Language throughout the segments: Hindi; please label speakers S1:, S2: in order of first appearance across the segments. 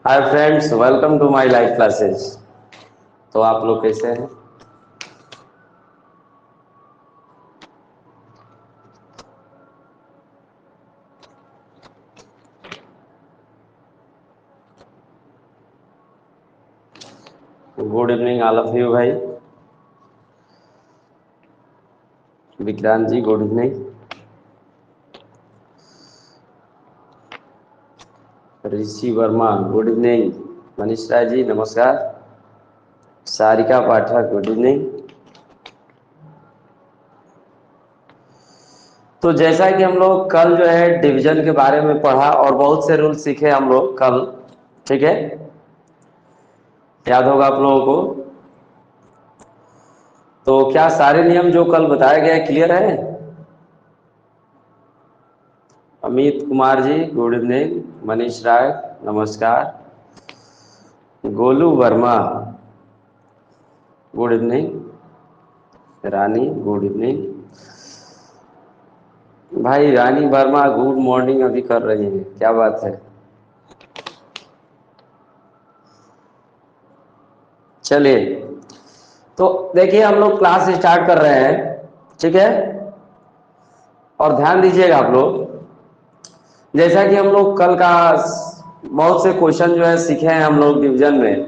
S1: Hi friends, welcome to my live classes. तो आप लोग कैसे हैं? Good evening all of you भाई। Vikrant ji good evening. Rishi Verma good evening. Manish Rai ji नमस्कार। Sarika Pathak good evening. तो जैसा कि हम लोग कल जो है डिवीजन के बारे में पढ़ा और बहुत से रूल सीखे हम लोग कल, ठीक है, याद होगा आप लोगों को। तो क्या सारे नियम जो कल बताया गया है क्लियर है? Amit Kumar ji good evening. मनीष राय नमस्कार। Golu Verma good evening. Rani good evening. भाई रानी वर्मा गुड मॉर्निंग अभी कर रही है, क्या बात है। चलिए, तो देखिए हम लोग क्लास स्टार्ट कर रहे हैं, ठीक है। और ध्यान दीजिएगा आप लोग, जैसा कि हम लोग कल का बहुत से क्वेश्चन जो है सीखे हैं हम लोग डिवीजन में,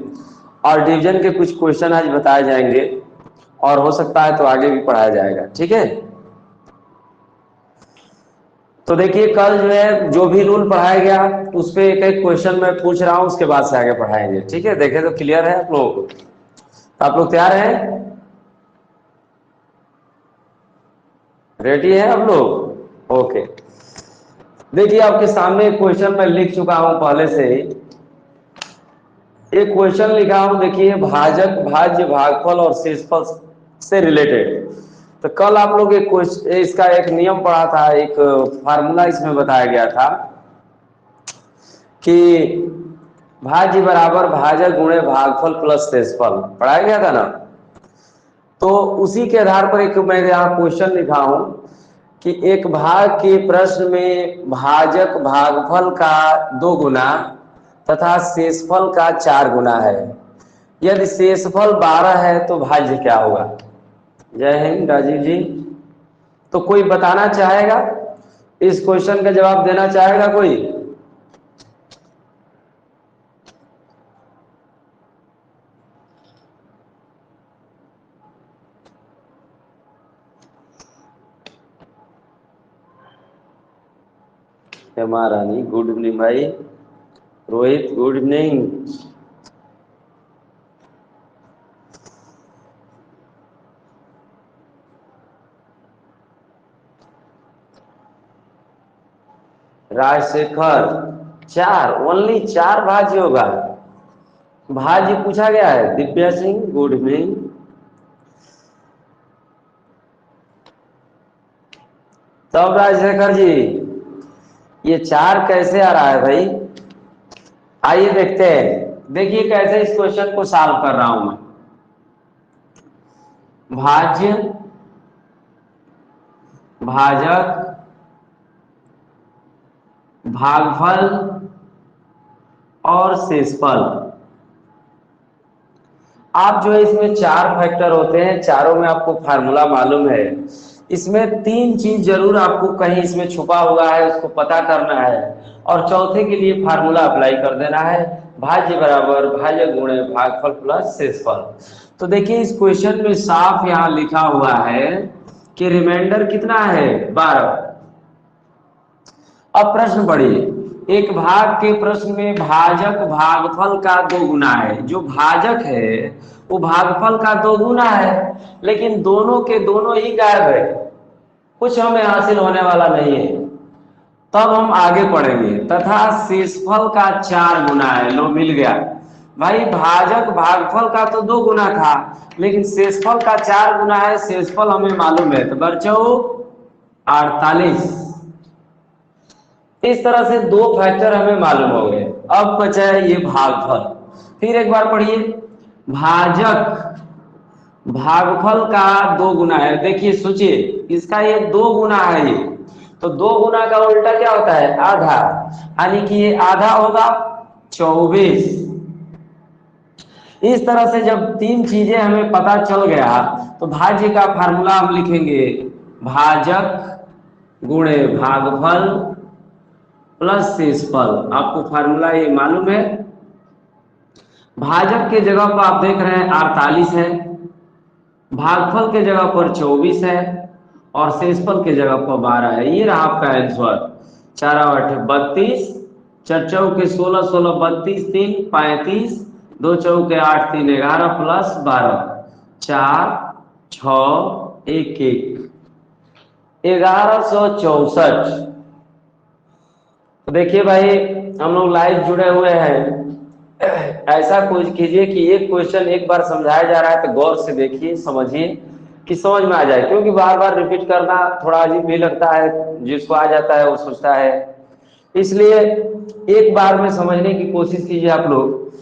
S1: और डिवीजन के कुछ क्वेश्चन आज बताए जाएंगे और हो सकता है तो आगे भी पढ़ाया जाएगा, ठीक है। तो देखिए कल जो है जो भी रूल पढ़ाया गया उस पे एक एक क्वेश्चन मैं पूछ रहा हूं, उसके बाद से आगे पढ़ाएंगे, ठीक है। देखें तो क्लियर है आप लोगों को? तो आप लोग तैयार हैं? रेडी है आप लोग? ओके। देखिए आपके सामने एक क्वेश्चन मैं लिख चुका हूं पहले से ही। एक क्वेश्चन लिखा हूं, देखिए भाजक भाज्य भागफल और शेषफल से रिलेटेड। तो कल आप लोग एक क्वेश्चन इसका एक नियम पढ़ा था, एक फार्मूला इसमें बताया गया था कि भाज्य बराबर भाजक गुणे भागफल प्लस शेषफल, पढ़ाया गया था ना। तो उसी के आधार पर एक मैं यहाँ क्वेश्चन लिखा हूं कि एक भाग के प्रश्न में भाजक भागफल का 2 गुना तथा शेषफल का 4 गुना है। यदि शेषफल 12 है तो भाज्य क्या होगा? जय हिंद राजीव जी। तो कोई बताना चाहेगा, इस क्वेश्चन का जवाब देना चाहेगा कोई? हेमा रानी गुड इवनिंग भाई। Rohit good evening. Rajshekhar 4, only 4 भाज्य होगा। भाज्य पूछा गया है। Divya Singh good evening. तब राजशेखर जी ये 4 कैसे आ रहा है भाई? आइए देखते हैं। देखिए कैसे इस क्वेश्चन को सॉल्व कर रहा हूं मैं। भाज्य भाजक भागफल और शेषफल, आप जो है इसमें 4 फैक्टर होते हैं, चारों में आपको फार्मूला मालूम है। इसमें 3 चीज जरूर आपको कहीं इसमें छुपा हुआ है, उसको पता करना है, और चौथे के लिए फार्मूला अप्लाई कर देना है। भाज्य बराबर भाज्य गुणे भागफल प्लस शेषफल। तो देखिए इस क्वेश्चन में साफ यहां लिखा हुआ है कि रिमाइंडर कितना है? 12। अब प्रश्न पढ़िए, एक भाग के प्रश्न में भाजक भागफल का 2 गुना है। जो भाजक है वो भागफल का 2 गुना है, लेकिन दोनों के दोनों ही गायब है, कुछ हमें हासिल होने वाला नहीं है। तब हम आगे पढ़ेंगे। तथा शेषफल का 4 गुना है। लो मिल गया भाई। भाजक भागफल का तो 2 गुना था, लेकिन शेषफल का 4 गुना है। शेषफल हमें मालूम है, तो बच्चों 48। इस तरह से 2 फैक्टर हमें मालूम हो गए। अब बचा है ये भागफल। फिर एक बार पढ़िए, भाजक भागफल का 2 गुना है। देखिए सोचिए, इसका ये 2 गुना है, ये तो 2 गुना का उल्टा क्या होता है? आधा, यानी कि ये आधा होगा, 24। इस तरह से जब तीन चीजें हमें पता चल गया तो भाज्य का फार्मूला हम लिखेंगे भाजक गुणे भागफल प्लस शेषफल। आपको फार्मूला ये मालूम है। भाजक के जगह पर आप देख रहे हैं 48 है, भागफल के जगह पर 24 है और शेषफल के जगह पर 12 है। ये रहा आपका आंसर। 4 8 32, 4 चौके 16 16 32 3 35, 2 चौके 8 3 11 प्लस 12 4 6 1 1 1164। तो देखिए भाई हम लोग लाइव जुड़े हुए हैं। ऐसा कुछ कीजिए कि एक क्वेश्चन एक बार समझाया जा रहा है तो गौर से देखिए, समझिए कि समझ में आ जाए, क्योंकि बार बार रिपीट करना थोड़ा अजीब भी लगता है। जिसको आ जाता है वो सोचता है, इसलिए एक बार में समझने की कोशिश कीजिए आप लोग।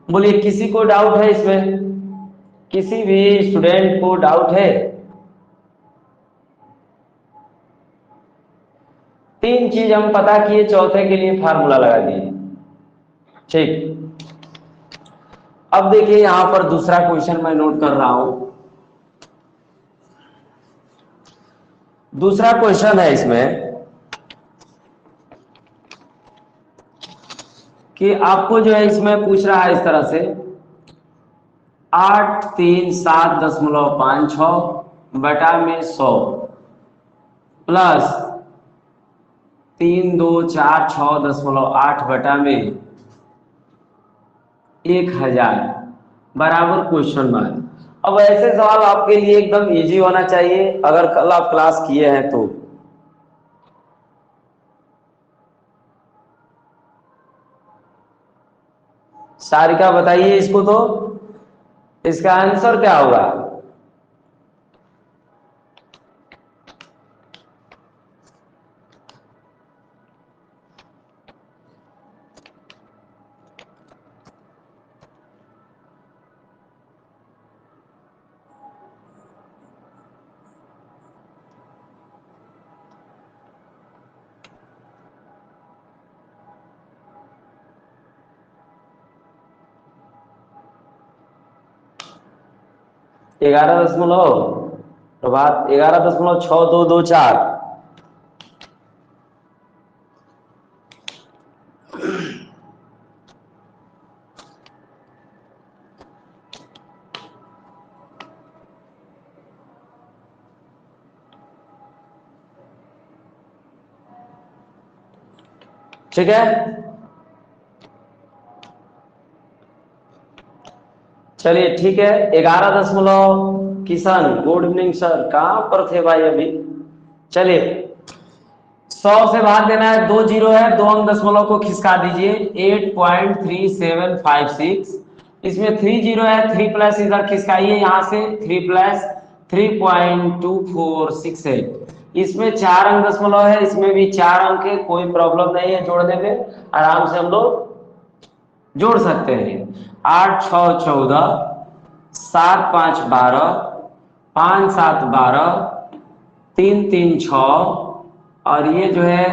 S1: बोलिए किसी को डाउट है इसमें? किसी भी स्टूडेंट को डाउट है? तीन चीज हम पता किए, चौथे के लिए फार्मूला लगा दिए। ठीक, अब देखिए यहां पर दूसरा क्वेश्चन मैं नोट कर रहा हूं। दूसरा क्वेश्चन है इसमें कि आपको जो है इसमें पूछ रहा है इस तरह से 8 3 7.56 बटा में 100 प्लस 3 2 4 6.8 बटा में 1000 बराबर क्वेश्चन मार्क। अब ऐसे सवाल आपके लिए एकदम इजी होना चाहिए अगर कल आप क्लास किए हैं तो। सारिका बताइए इसको, तो इसका आंसर क्या होगा? ग्यारह दशमलव प्रभात 11.6224। ठीक है, चलिए ठीक है। 11 किशन गुड इवनिंग सर, कहां पर थे भाई अभी? चलिए 100 से भाग देना है, 2 जीरो है, 2 अंक दशमलव को खिसका दीजिए 8.3756। इसमें 3 जीरो है, 3 प्लस इधर खिसकाइए यहां से 3 प्लस 3.2468। इसमें 4 अंक दशमलव है, इसमें भी 4 अंक है, कोई प्रॉब्लम नहीं है जोड़ने में, आराम से हम लोग जोड़ सकते हैं। 8 6 14, 7 5 12, 5 7 12, 3 3 6 और ये जो है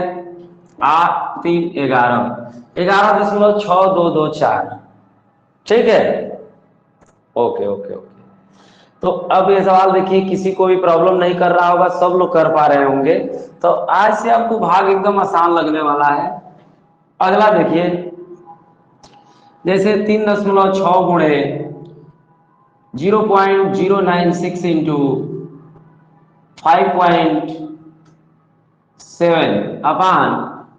S1: 8 3 11, 11.6224। ठीक है, ओके ओके ओके। तो अब ये सवाल देखिए किसी को भी प्रॉब्लम नहीं कर रहा होगा, सब लोग कर पा रहे होंगे। तो आज से आपको भाग एकदम आसान लगने वाला है। अगला देखिए, जैसे 3.6 गुणे 0.096 इंटू 5.7 अपान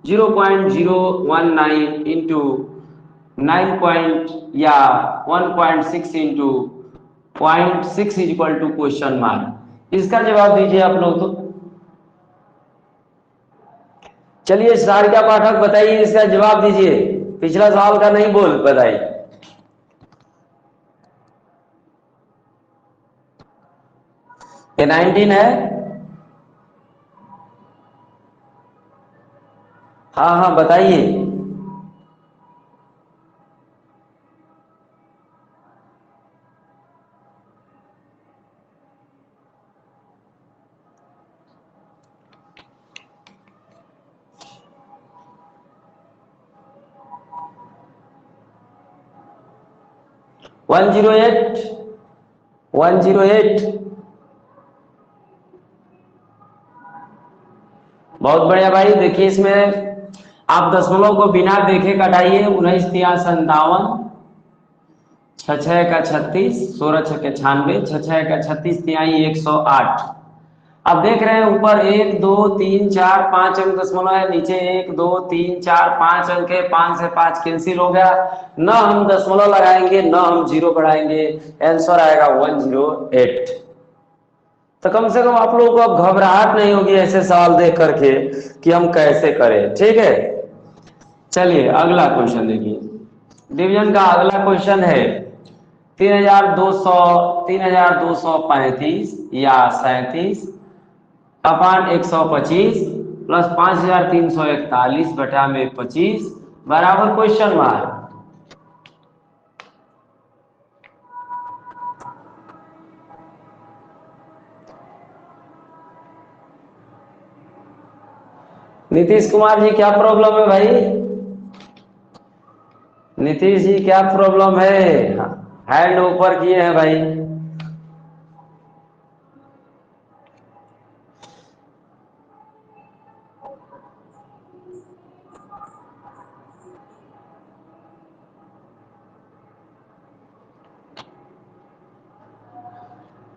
S1: 0.019 इंटू 9 पॉइंट या 1.6 into 0.6 is equal to question mark. इसका जवाब दीजिए आप लोग। तो चलिए सारिका पाठक बताइए, इसका जवाब दीजिए। पिछला सवाल का नहीं बोल बताइए। ये 19 है। हाँ हाँ बताइए। 108 108। बहुत बढ़िया भाई। देखिए इसमें आप दशमलव को बिना देखे कटाइए। 19 तिया 57, 6 का 36, 16 छक्के 96, 6 का 36 तिहाई 108। अब देख रहे हैं ऊपर 1 2 3 4 5 अंक दशमलव है, नीचे 1 2 3 4 5 अंक है। 5 से 5 कैंसिल हो गया। न हम दशमलव लगाएंगे न हम जीरो बढ़ाएंगे, आंसर आएगा 108। तो कम से कम आप लोगों को अब घबराहट नहीं होगी ऐसे सवाल देख करके कि हम कैसे करें। ठीक है, चलिए अगला क्वेश्चन देखिए। डिवीजन का अगला क्वेश्चन है 3200 3235 या 37 अपान 125 प्लस 5341 बटा में 25 बराबर क्वेश्चन मार्क। नीतीश कुमार जी क्या प्रॉब्लम है भाई? नीतीश जी क्या प्रॉब्लम है? हैंड ऊपर किए हैं भाई।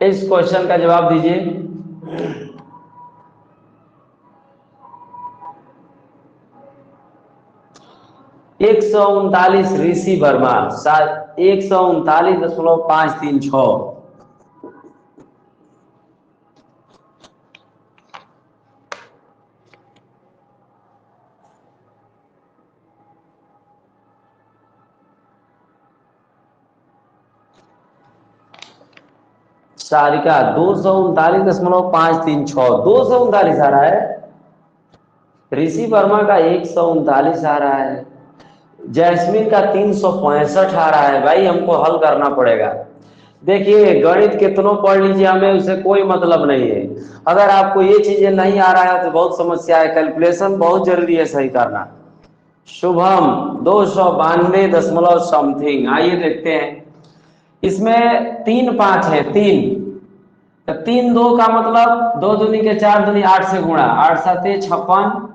S1: इस क्वेश्चन का जवाब दीजिए। 139 ऋषि वर्मा 139.536। सारिका 239.536, 239 आ रहा है। ऋषि वर्मा का 139 आ रहा है। जैस्मिन का 365 आ रहा है। भाई हमको हल करना पड़ेगा। देखिए गणित कितनों पढ़ लीजिए, हमें उससे कोई मतलब नहीं है। अगर आपको ये चीजें नहीं आ रहा है तो बहुत समस्या है। कैलकुलेशन बहुत जरूरी है सही करना। शुभम 292 दशमलव समथिंग। आइए देखते हैं। इसमें 3 5 है, 3 तो 3 2 का मतलब 2 दूनी के 4 दूनी 8 से गुणा, 8 7 56,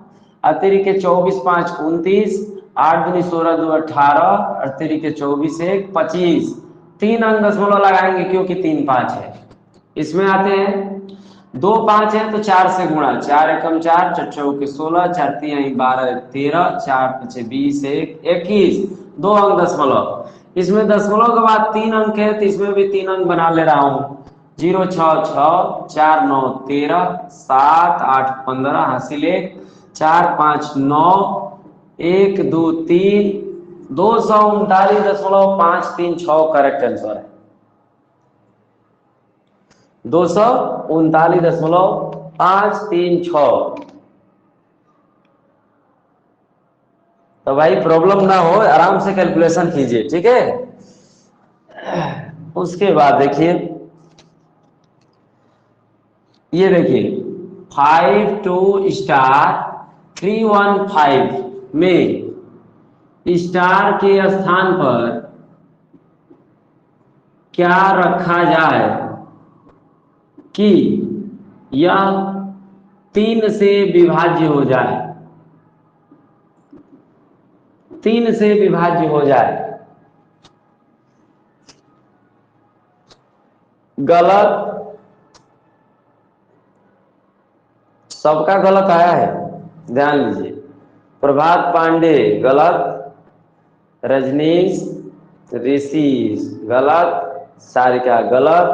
S1: अतिरिक्त के 24 5 29, 8 दूनी 16 2 18, अतिरिक्त के 24 1 25। 3 अंक दशमलव लगाएंगे क्योंकि 3 5 है। इसमें आते हैं 2 5 है तो 4 से गुणा, 4 एकम 4, 4 चौके 16, 4 तिहाई 12 13, 4 5 20 1 21, 2 अंक दशमलव। इसमें दशमलव के बाद 3 अंक है तो इसमें भी 3 अंक बना ले रहा हूं। 0 6 6, 4 9 13, 7 8 15 हासिल 1, 4 5 9, 1 2 3, 239.536 करेक्ट आंसर है। 239.536। तो भाई प्रॉब्लम ना हो, आराम से कैलकुलेशन कीजिए, ठीक है। उसके बाद देखिए, ये देखिए 52 स्टार 315 में स्टार के स्थान पर क्या रखा जाए कि यह 3 से विभाज्य हो जाए, 3 से विभाज्य हो जाए। गलत, सबका गलत आया है, ध्यान लीजिए। प्रभात पांडे गलत, रजनीश ऋषि गलत, सारिका गलत।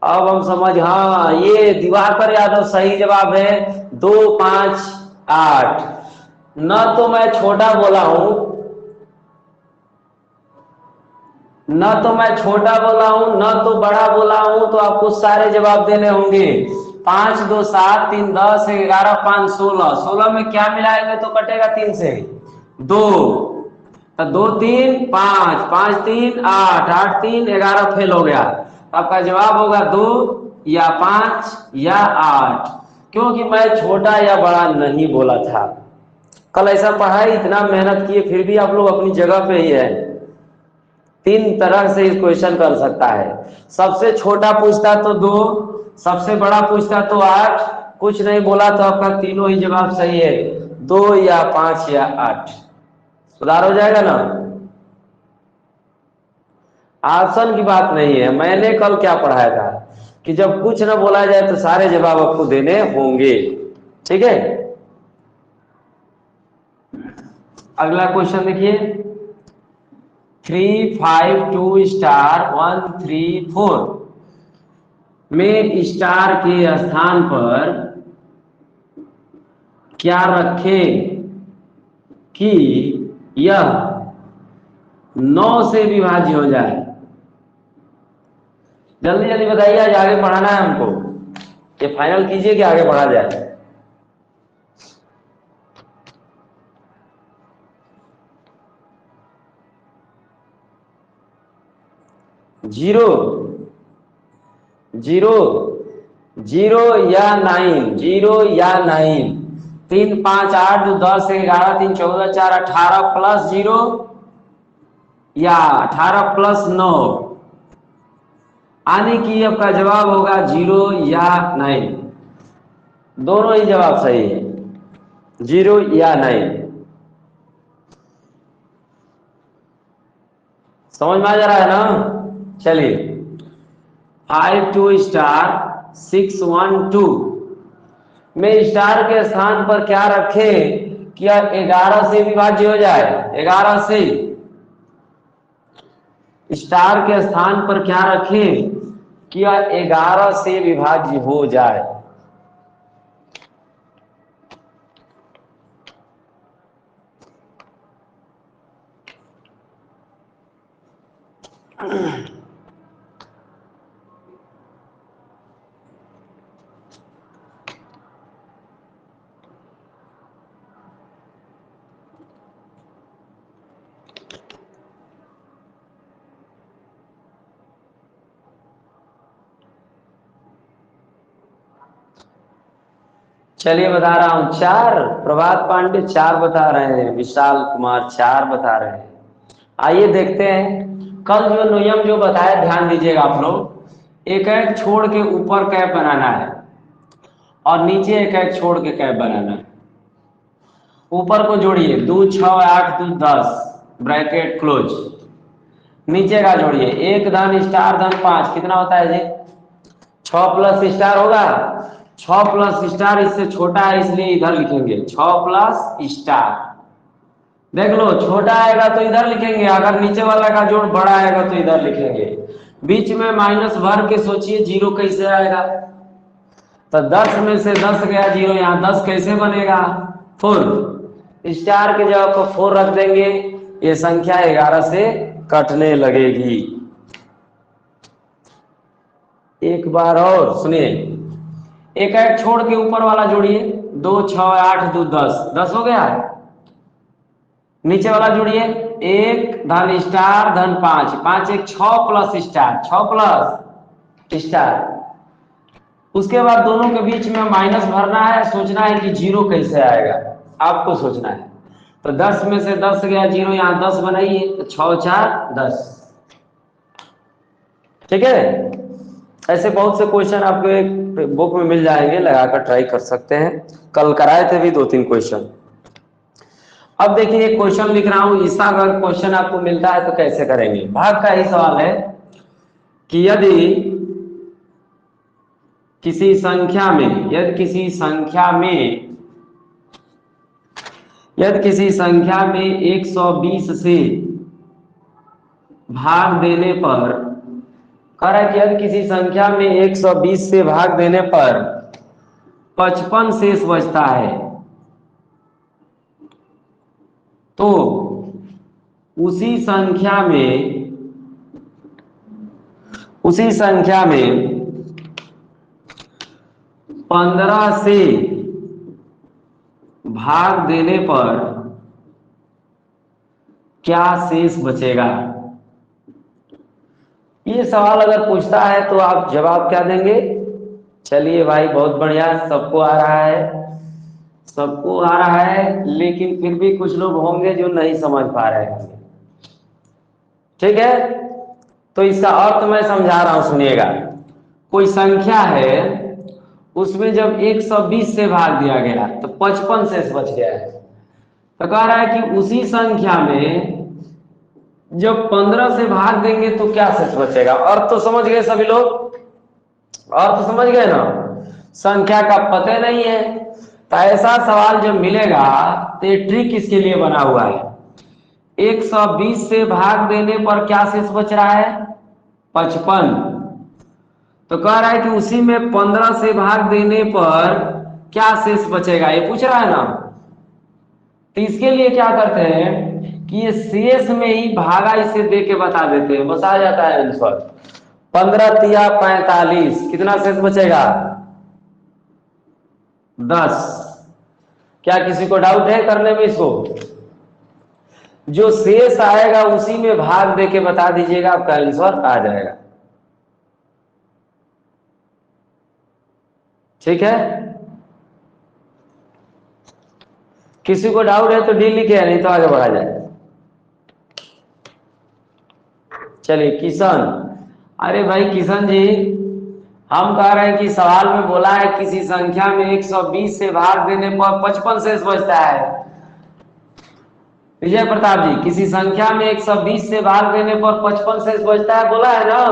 S1: अब हम समझ, हाँ ये दिवाकर यादव सही जवाब है 2 5 8। न तो मैं छोटा बोला हूं, न तो मैं छोटा बोला हूं न तो बड़ा बोला हूं, तो आपको सारे जवाब देने होंगे। 5 2 7 3 10 11 5 16, 16 में क्या मिलाएंगे तो कटेगा 3 से 2, तो 2 3 5, 5 3 8, 8 3 11 फेल हो गया। आपका जवाब होगा 2 या 5 या 8, क्योंकि मैं छोटा या बड़ा नहीं बोला था। कल ऐसा पढ़ाई, इतना मेहनत किए फिर भी आप लोग अपनी जगह पे ही है। तीन तरह से इस क्वेश्चन कर सकता है। सबसे छोटा पूछता तो 2, सबसे बड़ा पूछता तो 8, कुछ नहीं बोला तो आपका तीनों ही जवाब सही है, 2 या 5 या 8। सुधार हो जाएगा ना। ऑप्शन की बात नहीं है, मैंने कल क्या पढ़ाया था कि जब कुछ ना बोला जाए तो सारे जवाब आपको देने होंगे। ठीक है, अगला क्वेश्चन देखिए, 3 5 2 स्टार 1 3 4 में स्टार के स्थान पर क्या रखें कि यह 9 से विभाज्य हो जाए। जल्दी जल्दी बताइए, आज आगे बढ़ाना है हमको, ये फाइनल कीजिए कि आगे बढ़ा जाए। 0 0 0 या 9, 0 या 9, 3 5 8 10 11 3 14 4 18 प्लस 0 या 18 प्लस 9, आने की आपका जवाब होगा 0 या 9। दोनों ही जवाब सही है, 0 या 9। समझ में आ जा रहा है ना। चलिए, 5 2 स्टार 6 1 2 में स्टार के स्थान पर क्या रखें कि 11 से विभाज्य हो जाए। 11 से, स्टार के स्थान पर क्या रखें कि 11 से विभाज्य हो जाए। चलिए बता रहा हूं, 4 प्रभात पांडे 4 बता रहे हैं, विशाल कुमार 4 बता रहे हैं। आइए देखते हैं, कल जो नियम जो बताया ध्यान दीजिएगा आप लोग, एक एक छोड़ के ऊपर कैप बनाना है और नीचे एक एक छोड़ के कैप बनाना है। ऊपर को जोड़िए 2 6 8 2 10 ब्रैकेट क्लोज, नीचे का जोड़िए 1 धन स्टार धन 5 कितना होता है जी, 6 प्लस स्टार होगा, 6 प्लस स्टार इससे छोटा है इसलिए इधर लिखेंगे 6 प्लस स्टार। देख लो, छोटा आएगा तो इधर लिखेंगे, अगर नीचे वाला का जोड़ बड़ा आएगा तो इधर लिखेंगे। बीच में माइनस भर के सोचिए 0 कैसे आएगा, तो 10 में से 10 गया 0, यहाँ 10 कैसे बनेगा 4, स्टार के जगह को 4 रख देंगे, ये संख्या 11 से कटने लगेगी। एक बार और सुनिए, एक एक छोड़ के ऊपर वाला जोड़िए, 2 6 8 2 10 10 हो गया। नीचे वाला जोड़िए 1 धन स्टार धन 5 5 1 6 प्लस स्टार 6 प्लस स्टार। उसके बाद दोनों के बीच में माइनस भरना है, सोचना है कि 0 कैसे आएगा, आपको सोचना है। तो 10 में से 10 गया 0, यहाँ 10 बनाइए, तो 6 4 10। ठीक है, ऐसे बहुत से क्वेश्चन आपको एक बुक में मिल जाएंगे, लगाकर ट्राई कर सकते हैं। कल कराए थे भी 2-3 क्वेश्चन। अब देखिए, एक क्वेश्चन लिख रहा हूं, इसका अगर क्वेश्चन आपको मिलता है तो कैसे करेंगे। भाग का ही सवाल है कि यदि किसी संख्या में, यदि किसी संख्या में 120 से भाग देने पर, कह रहा है कि यदि किसी संख्या में 120 से भाग देने पर 55 शेष बचता है, तो उसी संख्या में 15 से भाग देने पर क्या शेष बचेगा। ये सवाल अगर पूछता है तो आप जवाब क्या देंगे। चलिए भाई, बहुत बढ़िया, सबको आ रहा है, लेकिन फिर भी कुछ लोग होंगे जो नहीं समझ पा रहे होंगे। ठीक है, तो इसका अर्थ मैं समझा रहा हूं, सुनिएगा। कोई संख्या है, उसमें जब 120 से भाग दिया गया तो 55 शेष बच गया है। तो कह रहा है कि उसी संख्या में जब 15 से भाग देंगे तो क्या शेष बचेगा। अर्थ तो समझ गए सभी लोग, अर्थ समझ गए ना। संख्या का पता नहीं है, तो ऐसा सवाल जब मिलेगा तो ये ट्रिक इसके लिए बना हुआ है। 120 से भाग देने पर क्या शेष बच रहा है, 55। तो कह रहा है कि उसी में 15 से भाग देने पर क्या शेष बचेगा, ये पूछ रहा है ना। तो इसके लिए क्या करते हैं कि ये शेष में ही भागा इसे दे के बता देते हैं, बस आ जाता है आंसर। 15 तिया 45, कितना शेष बचेगा, 10। क्या किसी को डाउट है करने में इसको? जो शेष आएगा उसी में भाग दे के बता दीजिएगा, आपका आंसर आ जाएगा। ठीक है, किसी को डाउट है तो डी लिखे, नहीं तो आगे बढ़ा जाए। चलिए किशन, अरे भाई किशन जी, हम कह रहे हैं कि सवाल में बोला है किसी संख्या में 120 से भाग देने पर 55 शेष बचता है। विजय प्रताप जी, किसी संख्या में 120 से भाग देने पर 55 शेष बचता है, बोला है ना।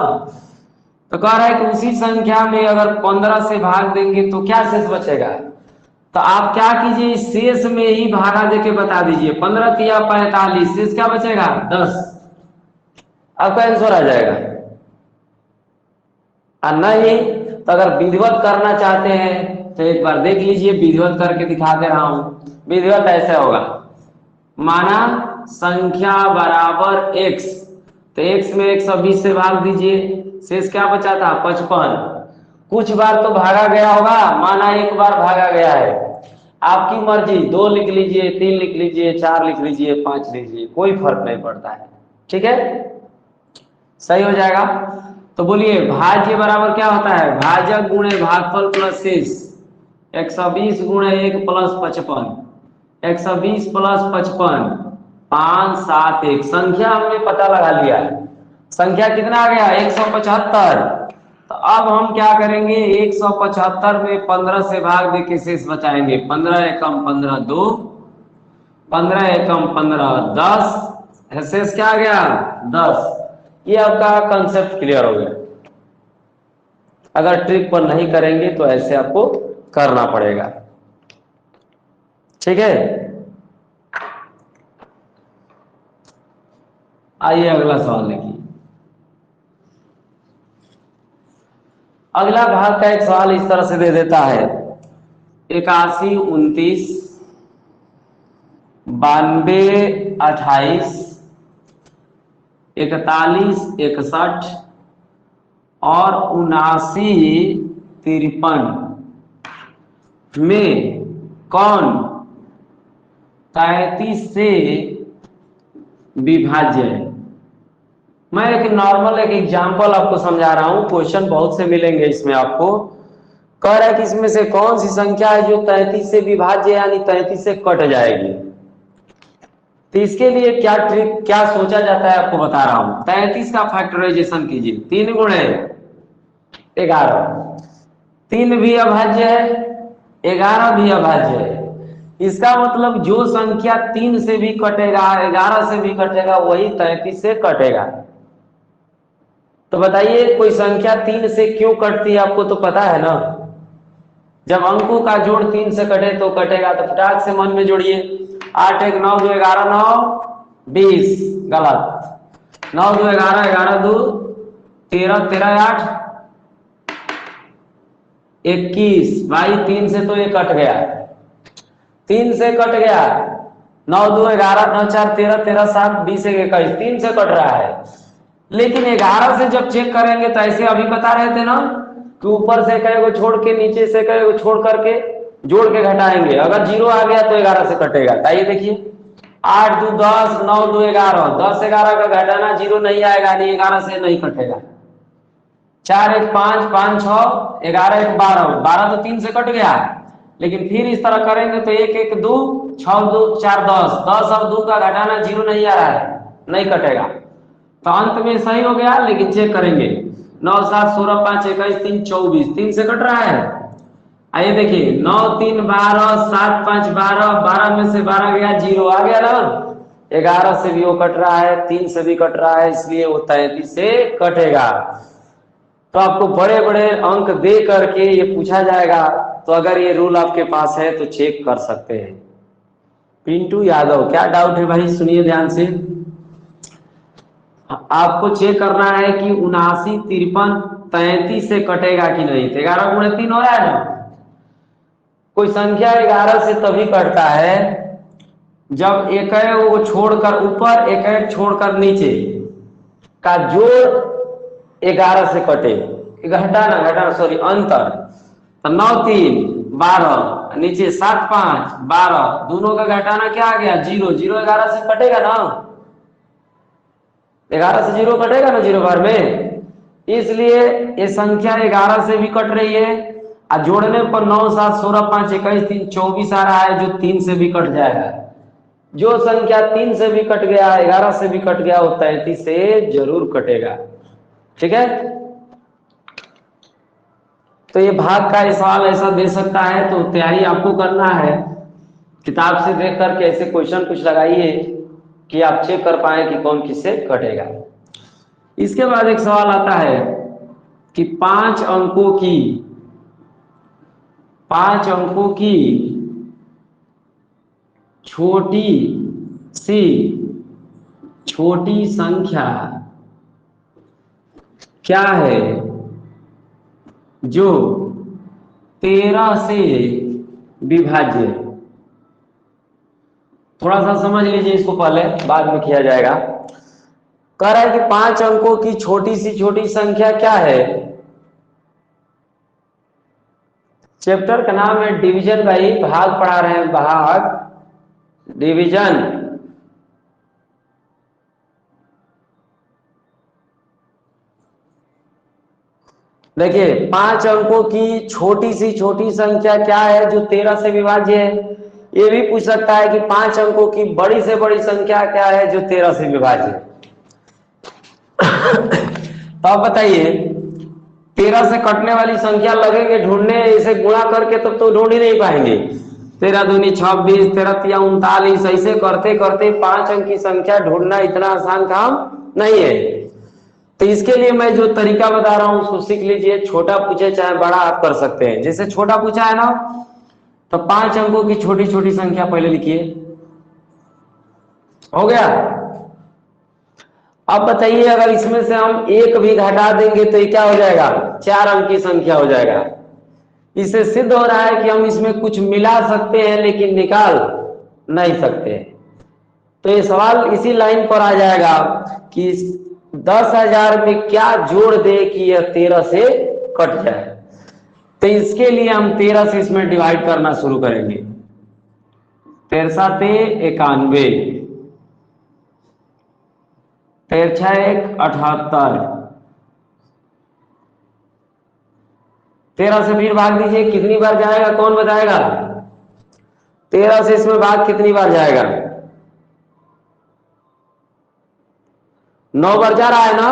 S1: तो कह रहा है कि उसी संख्या में अगर 15 से भाग देंगे तो क्या शेष बचेगा। तो आप क्या कीजिए, इस शेष में ही भागा देके बता दीजिए। 15 तिया 45, शेष क्या बचेगा, 10। आपका आंसर आ जाएगा। और नहीं तो अगर विधिवत करना चाहते हैं तो एक बार देख लीजिए, विधिवत करके दिखा दे रहा हूं। विधिवत ऐसे होगा, माना संख्या बराबर x, तो x में 120 से भाग दीजिए, शेष क्या बचा था, 55। कुछ बार तो भागा गया होगा, माना एक बार भागा गया है, आपकी मर्जी, 2 लिख लीजिए, 3 लिख लीजिए, 4 लिख लीजिए, 5 लीजिए, कोई फर्क नहीं पड़ता है। ठीक है, सही हो जाएगा। तो बोलिए भाज्य बराबर क्या होता है, भाजक गुणे भागफल प्लस शेष। 120 गुणे 1 प्लस 55, 120 प्लस 55, 5 7 1। संख्या हमने पता लगा लिया है, संख्या कितना आ गया, 175। तो अब हम क्या करेंगे, 175 में 15 से भाग दे के शेष बचाएंगे। 15 एकम 15 2, 15 एकम 15 10, शेष क्या आ गया, 10। ये आपका कंसेप्ट क्लियर हो गया। अगर ट्रिक पर नहीं करेंगे तो ऐसे आपको करना पड़ेगा। ठीक है, आइए अगला सवाल देखिए। अगला भाग का एक सवाल इस तरह से दे देता है, 81 29 92 28 41 61 और 79 53 में कौन 33 से विभाज्य है। मैं एक नॉर्मल एक एग्जांपल आपको समझा रहा हूं, क्वेश्चन बहुत से मिलेंगे इसमें आपको। कह रहा है कि इसमें से कौन सी संख्या है जो 33 से विभाज्य यानी 33 से कट जाएगी। तो इसके लिए क्या ट्रिक, क्या सोचा जाता है आपको बता रहा हूं। 33 का फैक्टराइजेशन कीजिए, 3 गुणे 11, 3 भी अभाज्य है, 11 भी अभाज्य है। इसका मतलब जो संख्या 3 से भी कटेगा, 11 से भी कटेगा, वही 33 से कटेगा। तो बताइए कोई संख्या 3 से क्यों कटती है, आपको तो पता है ना। जब अंकों का जोड़ 3 से कटे तो कटेगा, तो फटाक से मन में जोड़िए। 8 1 9 2 11 9 20, गलत। 9 2 11 11 2 13 13 8 21। भाई 3 से तो ये कट गया, 3 से कट गया। 9 2 11 9 4 13 13 7 20 21, 3 से कट रहा है। लेकिन 11 से जब चेक करेंगे तो ऐसे अभी बता रहे थे ना कि ऊपर से कई को छोड़ के, नीचे से कई को छोड़ करके जोड़ के घटाएंगे। अगर 0 आ गया तो 11 से कटेगा। आइए देखिए, 8 2 10 9 2 11, 10 11 का घटाना 0 नहीं आएगा, नहीं 11 से नहीं कटेगा। 4 1 5 5 6 11 1 12, 12 तो 3 से कट गया। लेकिन फिर इस तरह करेंगे तो 1 1 2 6 2 4 10, 10 और 2 का घटाना 0 नहीं आ रहा है, नहीं कटेगा। तो अंत में सही हो गया, लेकिन चेक करेंगे। 9 7 16 5 21 3 24, 3 से कट रहा है। आइए देखिए, 9 3 12, 7 5 12, 12 में से 12 गया, 0 आ गया ना। 11 से भी वो कट रहा है, 3 से भी कट रहा है, इसलिए वो 33 से कटेगा। तो आपको बड़े बड़े अंक दे करके ये पूछा जाएगा, तो अगर ये रूल आपके पास है तो चेक कर सकते हैं। पिंटू यादव, क्या डाउट है भाई? सुनिए ध्यान से। आपको चेक करना है कि 79 53 33 से कटेगा कि नहीं। तो 11 गुणे 3 हो रहा है ना। कोई संख्या 11 से तभी कटता है जब एक वो छोड़कर ऊपर, एक छोड़कर नीचे का जोड़ 11 से कटे। घटाना सॉरी, अंतर। तो 9 3 12, नीचे 7 5 12, दोनों का घटाना क्या आ गया? 0। 0 11 से कटेगा ना। 11 से 0 कटेगा ना 0 बार में, इसलिए ये संख्या 11 से भी कट रही है। और जोड़ने पर 9 7 16 5 21 3 24 आ रहा है, जो 3 से भी कट जाएगा। जो संख्या 3 से भी कट गया, 11 से भी कट गया, वो 33 से जरूर कटेगा। ठीक है। तो ये भाग का सवाल ऐसा दे सकता है, तो तैयारी आपको करना है। किताब से देख करके ऐसे क्वेश्चन कुछ लगाइए कि आप चेक कर पाए कि कौन किससे कटेगा। इसके बाद एक सवाल आता है कि 5 अंकों की छोटी संख्या क्या है जो 13 से विभाज्य है। थोड़ा सा समझ लीजिए इसको, पहले बाद में किया जाएगा। कह रहा है कि 5 अंकों की छोटी संख्या क्या है। चैप्टर का नाम है डिवीजन भाई, भाग पढ़ा रहे हैं, भाग डिवीजन। देखिए, 5 अंकों की छोटी संख्या क्या है जो 13 से विभाज्य है। ये भी पूछ सकता है कि 5 अंकों की बड़ी से बड़ी संख्या क्या है जो 13 से विभाज्य है। तो आप बताइए, 13 से कटने वाली संख्या लगेंगे ढूंढने, इसे गुणा करके तब तो ढूंढ ही नहीं पाएंगे। 13 दूनी 26, 13 तिया 39, ऐसे करते करते 5 अंक की संख्या ढूंढना इतना आसान काम नहीं है। तो इसके लिए मैं जो तरीका बता रहा हूं उसको सीख लीजिए। छोटा पूछे चाहे बड़ा, आप कर सकते हैं। जैसे छोटा पूछा है ना, तो 5 अंकों की छोटी संख्या पहले लिखिए। हो गया। अब बताइए, अगर इसमें से हम एक भी घटा देंगे तो ये क्या हो जाएगा? 4 अंक की संख्या हो जाएगा। इससे सिद्ध हो रहा है कि हम इसमें कुछ मिला सकते हैं लेकिन निकाल नहीं सकते। तो ये सवाल इसी लाइन पर आ जाएगा कि 10,000 में क्या जोड़ दे कि यह 13 से कट जाए। तो इसके लिए हम 13 से इसमें डिवाइड करना शुरू करेंगे। 13 ते 91, 13 1 78, 13 से फिर भाग दीजिए, कितनी बार जाएगा कौन बताएगा? 13 से इसमें भाग कितनी बार जाएगा? 9 बार जा रहा है ना।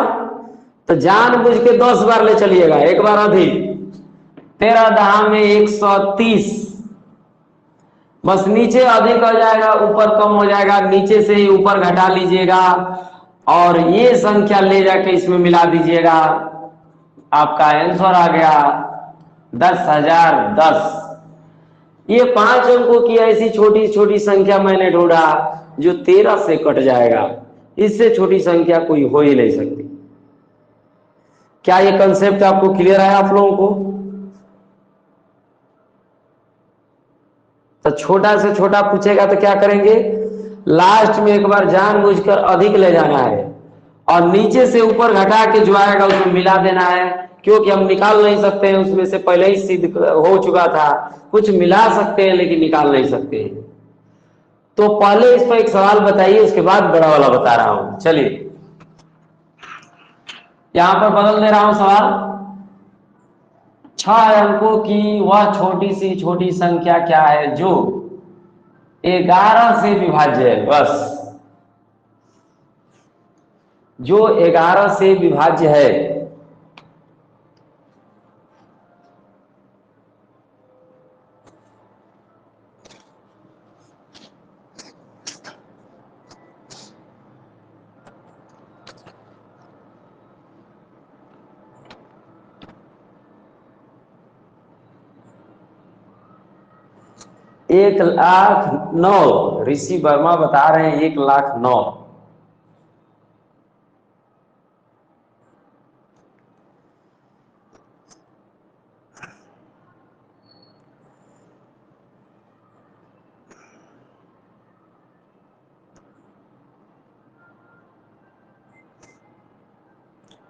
S1: तो जानबूझ के 10 बार ले चलिएगा, एक बार अधिक। 13 दहा में 130, बस नीचे अधिक हो जाएगा, ऊपर कम हो जाएगा। नीचे से ही ऊपर घटा लीजिएगा और ये संख्या ले जाके इसमें मिला दीजिएगा। आपका आंसर आ गया 10,010। ये 5 अंकों की ऐसी छोटी संख्या मैंने ढूंढा जो 13 से कट जाएगा। इससे छोटी संख्या कोई हो ही नहीं सकती। क्या ये कंसेप्ट आपको क्लियर है आप लोगों को? तो छोटा से छोटा पूछेगा तो क्या करेंगे? लास्ट में एक बार जानबूझकर अधिक ले जाना है और नीचे से ऊपर घटा के जो आएगा उसमें मिला देना है, क्योंकि हम निकाल नहीं सकते हैं, उसमें से पहले ही सिद्ध हो चुका था। कुछ मिला सकते हैं लेकिन निकाल नहीं सकते। तो पहले इस पर एक सवाल बताइए, उसके बाद बड़ा वाला बता रहा हूं। चलिए यहां पर बदल दे रहा हूं सवाल। 6 अंकों की वह छोटी संख्या क्या है जो 11 से विभाज्य है। बस जो 11 से विभाज्य है। एक लाख नौ, ऋषि वर्मा बता रहे हैं 1,09,000।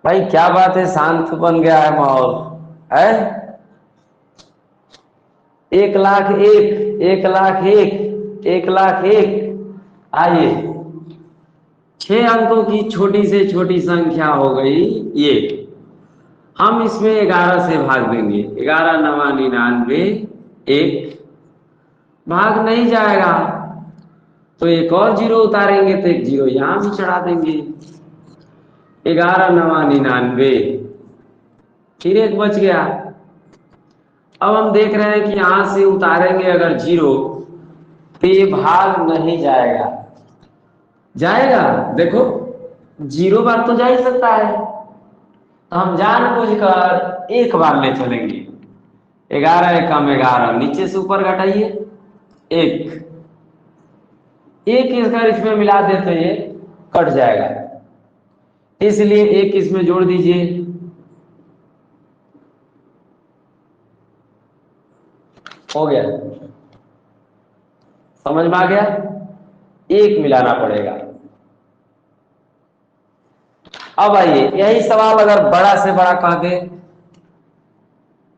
S1: भाई क्या बात है, शांत बन गया है माहौल है। 1,01,000, 1,01,000, 1,01,000। आइए, 6 अंकों की छोटी से छोटी संख्या हो गई ये। हम इसमें 11 से भाग देंगे। 11 9 99, 1 भाग नहीं जाएगा तो एक और जीरो उतारेंगे तो एक जीरो यहां भी चढ़ा देंगे। 11 9 99, फिर एक बच गया। अब हम देख रहे हैं कि यहां से उतारेंगे अगर जीरो तो ये भाग नहीं जाएगा। जाएगा, देखो जीरो बार तो जा ही सकता है, तो हम जानबूझकर एक बार ले चलेंगे। 11 एकम 11, नीचे से ऊपर घटाइए, एक अगर इसमें मिला दे तो ये कट जाएगा, इसलिए एक इसमें जोड़ दीजिए। हो गया, समझ में आ गया। एक मिलाना पड़ेगा। अब आइए, यही सवाल अगर बड़ा से बड़ा कह दे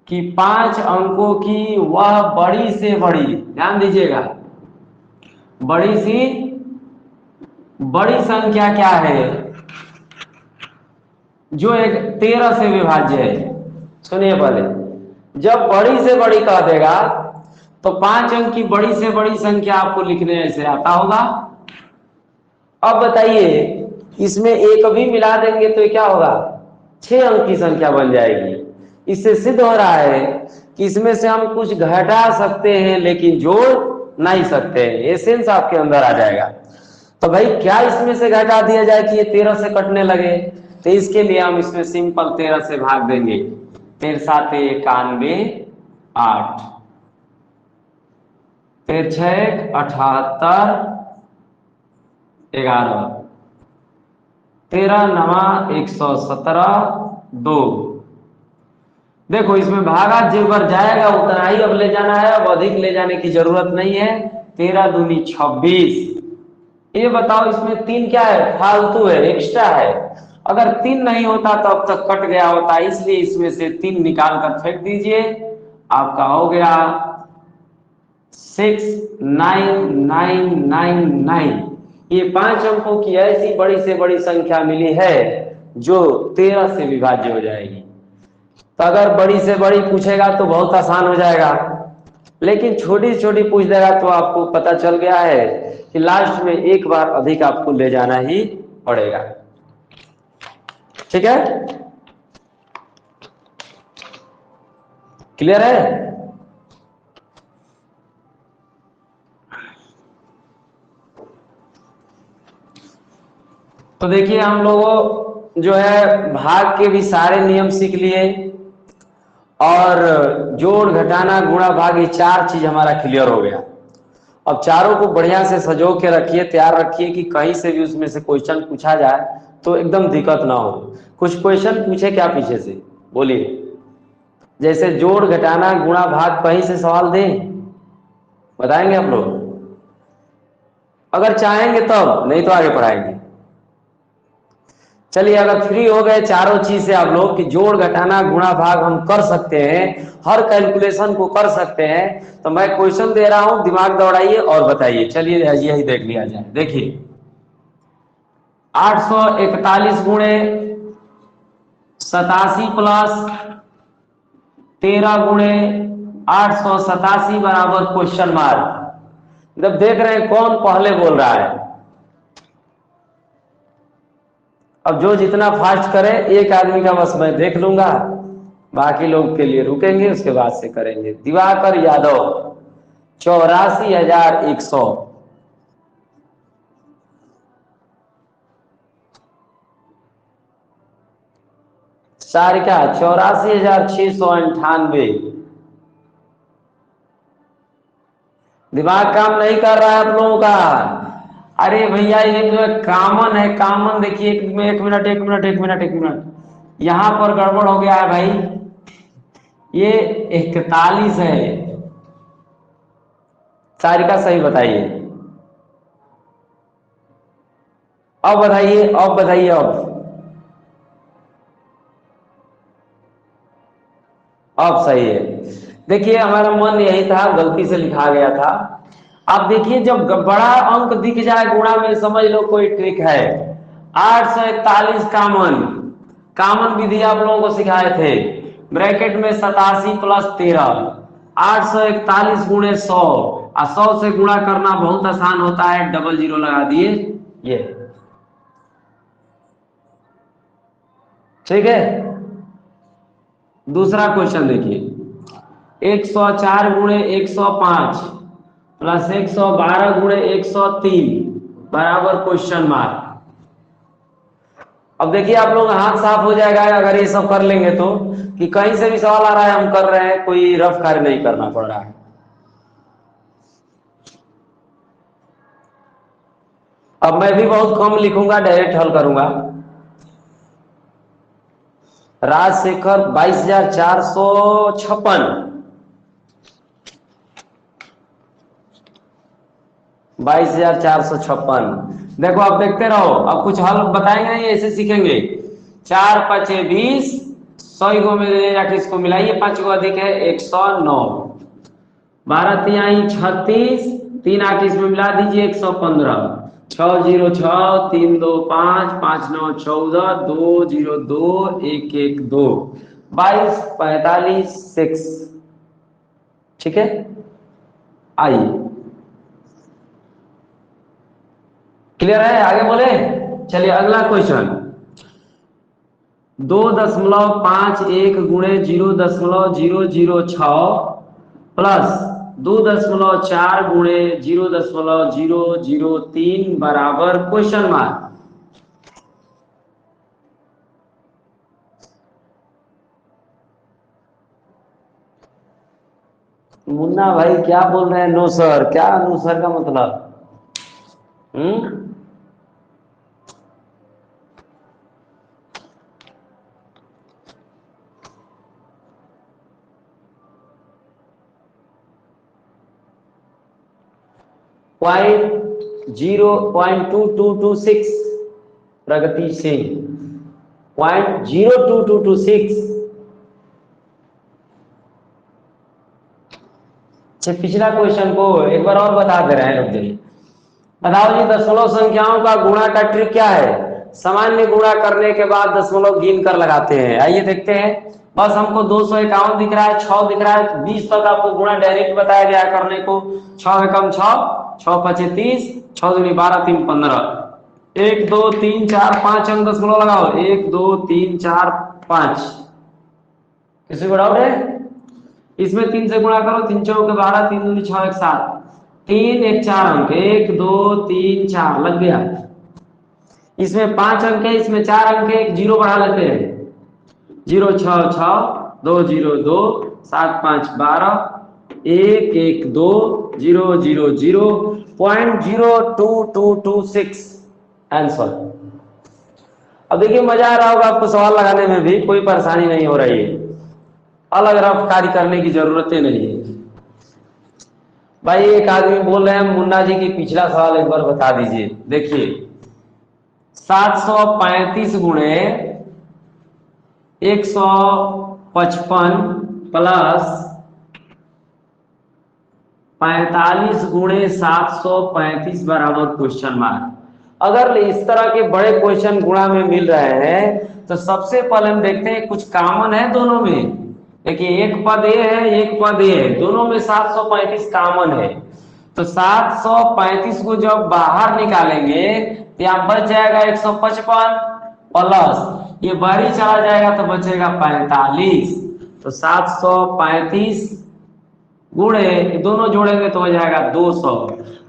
S1: कि 5 अंकों की वह बड़ी से बड़ी, ध्यान दीजिएगा, बड़ी सी बड़ी संख्या क्या है जो एक 13 से विभाज्य है। सुनिए, पहले जब बड़ी से बड़ी कह देगा तो 5 अंक की बड़ी से बड़ी संख्या आपको लिखने ऐसे आता होगा। अब बताइए, इसमें एक भी मिला देंगे तो क्या होगा, 6 अंक की संख्या बन जाएगी। इससे सिद्ध हो रहा है कि इसमें से हम कुछ घटा सकते हैं लेकिन जोड़ नहीं सकते हैं। ये सेंस आपके अंदर आ जाएगा। तो भाई क्या इसमें से घटा दिया जाए कि ये 13 से कटने लगे, तो इसके लिए हम इसमें सिंपल 13 से भाग देंगे। 13 7 91, 8, 13 6 78, 11, 13 9 117, 2। देखो इसमें भागा जेवर जाएगा उतना ही अब ले जाना है, अब अधिक ले जाने की जरूरत नहीं है। 13 दूनी 26। ये बताओ इसमें 3 क्या है, फालतू है, एक्स्ट्रा है। अगर 3 नहीं होता तो अब तक कट गया होता, इसलिए इसमें से 3 निकाल कर फेंक दीजिए। आपका हो गया 69999। ये 5 अंकों की ऐसी बड़ी से बड़ी संख्या मिली है जो 13 से विभाज्य हो जाएगी। तो अगर बड़ी से बड़ी पूछेगा तो बहुत आसान हो जाएगा, लेकिन छोटी छोटी पूछ देगा तो आपको पता चल गया है कि लास्ट में एक बार अधिक आपको ले जाना ही पड़ेगा। ठीक है, क्लियर है। तो देखिए हम लोगों जो है भाग के भी सारे नियम सीख लिए और जोड़ घटाना गुणा भाग ये 4 चीज हमारा क्लियर हो गया। अब चारों को बढ़िया से सजो के रखिए, तैयार रखिए कि कहीं से भी उसमें से क्वेश्चन पूछा जाए तो एकदम दिक्कत ना हो। कुछ क्वेश्चन पूछे क्या पीछे से, बोलिए। जैसे जोड़ घटाना गुणा भाग कहीं से सवाल दें, बताएंगे आप लोग अगर चाहेंगे तब, नहीं तो आगे पढ़ाएंगे। चलिए अगर फ्री हो गए चारों चीज से आप लोग कि जोड़ घटाना गुणा भाग हम कर सकते हैं, हर कैलकुलेशन को कर सकते हैं, तो मैं क्वेश्चन दे रहा हूं, दिमाग दौड़ाइए और बताइए। चलिए यही देख लिया जाए। देखिए 841 गुणे 87 प्लस 13 गुणे 887 बराबर क्वेश्चन मार्क। जब देख रहे हैं कौन पहले बोल रहा है, अब जो जितना फास्ट करे, एक आदमी का बस मैं देख लूंगा, बाकी लोग के लिए रुकेंगे, उसके बाद से करेंगे। दिवाकर यादव 84,100। सारिका 84,698। दिमाग काम नहीं कर रहा है आप लोगों का। अरे भैया ये जो कॉमन है, कॉमन देखिए, एक मिनट एक मिनट एक मिनट एक मिनट, यहां पर गड़बड़ हो गया है भाई। ये 41 है। सारिका सही बताइए। अब बताइए, अब बताइए, अब सही है। देखिए हमारा मन यही था, गलती से लिखा गया था। आप देखिए जब बड़ा अंक दिख जाए गुणा में, समझ लो कोई ट्रिक है। 841 कॉमन, कॉमन विधि आप लोगों को सिखाए थे। ब्रैकेट में 87 प्लस 13, 841 गुणे 100, और 100 से गुणा करना बहुत आसान होता है, डबल जीरो लगा दिए। ये ठीक है। दूसरा क्वेश्चन देखिए, 104 गुणे 105 प्लस 112 गुणे 103 बराबर क्वेश्चन मार्क। अब देखिए आप लोग हाथ साफ हो जाएगा अगर ये सब कर लेंगे तो, कि कहीं से भी सवाल आ रहा है हम कर रहे हैं, कोई रफ कार्य नहीं करना पड़ रहा है। अब मैं भी बहुत कम लिखूंगा, डायरेक्ट हल करूंगा। राजशेखर 22,456, 22,456। देखो अब देखते रहो, अब कुछ हल बताएंगे नहीं, ऐसे सीखेंगे। 4 5 20, 100 को में इसको मिलाइए, 5 को अधिक है 109, 12 तिहाई 36, 3 आके इसमें मिला दीजिए 115, 6 0 6 3 2 5 5 9 14 2 0 2 1 1 2, 22 45 6। ठीक है, आइए क्लियर है, आगे बोले। चलिए अगला क्वेश्चन, 2.51 गुणे 0.006 प्लस 2.4 गुणे 0.003 बराबर क्वेश्चन मार्क। मुन्ना भाई क्या बोल रहे हैं? नो सर, क्या नो सर का मतलब? 0.2226 प्रगति सिंह 0.0226। पिछला क्वेश्चन को एक बार और बता दे रहे हैं, रुक जाइए। बताओ जी, दशमलव संख्याओं का गुणा का ट्रिक क्या है? सामान्य गुणा करने के बाद दशमलव गिन कर लगाते हैं। आइए देखते हैं। बस हमको 251 दिख रहा है, 6 दिख रहा है, 20 तक आपको गुणा डायरेक्ट बताया गया करने को। 6 एकम 6, 6 5 30, 6 दूनी 12, 3 15, 1 2 3 4 5 अंक दशमलव लगाओ। 1 2 3 4 5। किसी को डाउट है? इसमें 3 से गुणा करो, 3 चौके 12, 3 दूनी 6 1 7, 3 1 4 अंक, 1 2 3 4 लग गया। इसमें 5 अंक है, इसमें 4 अंक है, एक जीरो बढ़ा लेते हैं। 0 6 6 2 0 2 7 5 12 1 1 2 0 0 0 0.0226 आंसर। अब देखिए मजा आ रहा होगा आपको सवाल लगाने में भी, कोई परेशानी नहीं हो रही है, अलग रफ कार्य करने की जरूरत नहीं है। भाई एक आदमी बोल रहे हैं मुन्ना जी की पिछला सवाल एक बार बता दीजिए। देखिए 735 गुणे 155 प्लस 45 गुणे 735 बराबर क्वेश्चन मार्क। अगर इस तरह के बड़े क्वेश्चन गुणा में मिल रहे हैं तो सबसे पहले हम देखते हैं कुछ कॉमन है दोनों में। देखिए एक पद ए है, एक पद ए है, दोनों में 735 कॉमन है। तो 735 को जब बाहर निकालेंगे तो यहाँ बच जाएगा 155, प्लस ये बाहरी चला जाएगा तो बचेगा 45। तो 735 गुणे, दोनों जोड़ेंगे तो हो जाएगा 200।